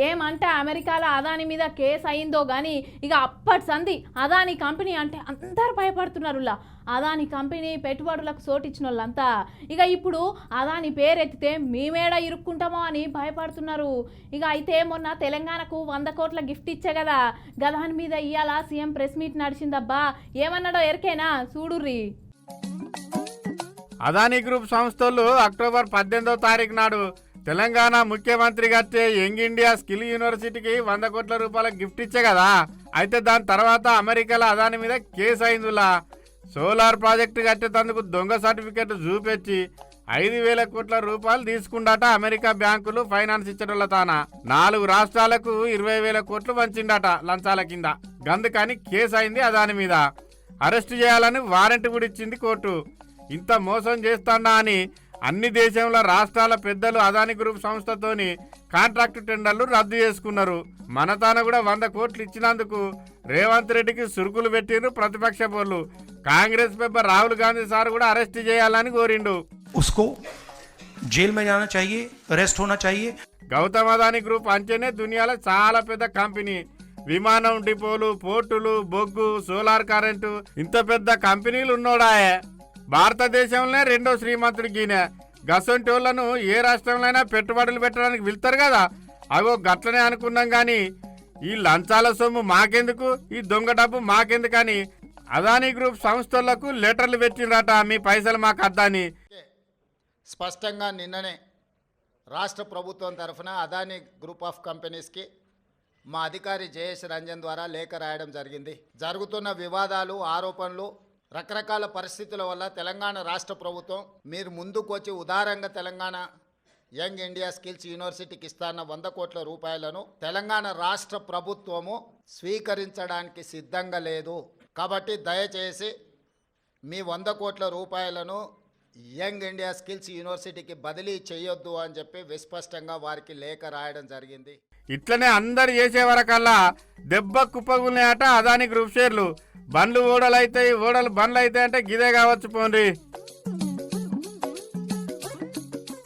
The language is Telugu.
ఏమంటే అమెరికాలో అదాని మీద కేసు అయిందో కానీ ఇక అప్పటి సంది అదాని కంపెనీ అంటే అందరు భయపడుతున్నారులా. అదాని కంపెనీ పెట్టుబడులకు సోటిచ్చిన వాళ్ళంతా ఇక ఇప్పుడు అదాని పేరెత్తితే మేమేడ ఇరుక్కుంటామో అని భయపడుతున్నారు. ఇక అయితే మొన్న తెలంగాణకు 100 కోట్ల గిఫ్ట్ ఇచ్చే కదా, గదాని మీద ఇయ్యాల సీఎం ప్రెస్ మీట్ నడిచిందబ్బా. ఏమన్నాడో ఎరికేనా చూడుర్రి. అదానీ గ్రూప్ సంస్థలు అక్టోబర్ 18వ తారీఖు నాడు తెలంగాణ ముఖ్యమంత్రి కట్టే యంగ్ ఇండియా స్కిల్ యూనివర్సిటీకి 100 కోట్ల రూపాయల గిఫ్ట్ ఇచ్చే కదా. అయితే దాని తర్వాత అమెరికాలో అదాని మీద కేసు అయిందిలా. సోలార్ ప్రాజెక్టు కట్టేందుకు దొంగ సర్టిఫికెట్ చూపెచ్చి 5,000 కోట్ల రూపాయలు తీసుకుండాట అమెరికా బ్యాంకులు ఫైనాన్స్ ఇచ్చడంలో తాన 4 రాష్ట్రాలకు 20,000 కోట్లు వంచిండట లంచాల కింద. గందుకని కేసు అయింది అదాని మీద. అరెస్టు చేయాలని వారెంట్ కూడా ఇచ్చింది కోర్టు. ఇంత మోసం చేస్తాడా అని అన్ని దేశంలో రాష్ట్రాల పెద్దలు అదాని గ్రూప్ సంస్థతోని కాంట్రాక్టు టెండర్లు రద్దు చేసుకున్నారు. మన తాన కూడా 100 కోట్లు ఇచ్చినందుకు రేవంత్ రెడ్డికి సురుకులు పెట్టిండ్రు ప్రతిపక్ష పోళ్ళు. కాంగ్రెస్ మెంబర్ రాహుల్ గాంధీ సార్ కూడా అరెస్ట్ చేయాలని కోరిండు. उसको जेल में जाना चाहिए, अरेस्ट होना चाहिए. గౌతమ్ అదాని గ్రూప్ అంటేనే దునియాలో చాలా పెద్ద కంపెనీ. విమానం డిపోలు, పోర్టులు, బొగ్గు, సోలార్ కరెంటు ఇంత పెద్ద కంపెనీలు ఉన్నోడాయే. భారతదేశంలోనే 2వ శ్రీమంతుడు గీనే. గసంటోళ్లను ఏ రాష్ట్రంలో పెట్టుబడులు పెట్టడానికి వెళ్తారు కదా, అగో గట్లనే అనుకున్నాం. కానీ ఈ లంచాల సొమ్ము మాకెందుకు, ఈ దొంగ డబ్బు మాకెందుకని అదానీ గ్రూప్ సంస్థలకు లెటర్లు పెట్టిండ్రట, మీ పైసలు మాకు అద్దని. స్పష్టంగా నిన్ననే రాష్ట్ర ప్రభుత్వం తరఫున అదానీ గ్రూప్ ఆఫ్ కంపెనీస్కి మా అధికారి జయేష్ రంజన్ ద్వారా లేఖ రాయడం జరిగింది. జరుగుతున్న వివాదాలు, ఆరోపణలు, రకరకాల పరిస్థితుల వల్ల తెలంగాణ రాష్ట్ర ప్రభుత్వం మీరు ముందుకు వచ్చి ఉదారంగా తెలంగాణ యంగ్ ఇండియా స్కిల్స్ యూనివర్సిటీకి ఇస్తాన్న 100 కోట్ల రూపాయలను తెలంగాణ రాష్ట్ర ప్రభుత్వము స్వీకరించడానికి సిద్ధంగా లేదు. కాబట్టి దయచేసి మీ 100 కోట్ల రూపాయలను యంగ్ ఇండియా స్కిల్స్ యూనివర్సిటీకి బదిలీ చేయొద్దు అని చెప్పి విస్పష్టంగా వారికి లేఖ రాయడం జరిగింది. ఇట్లనే అందరు చేసే వరకల్లా దెబ్బ కుప్పగున్నాయట అదానీ గ్రూప్ షేర్లు. బండ్లు ఓడలు అవుతాయి, ఓడలు బండ్లు అవుతాయి అంటే గిదే కావచ్చు పోండి.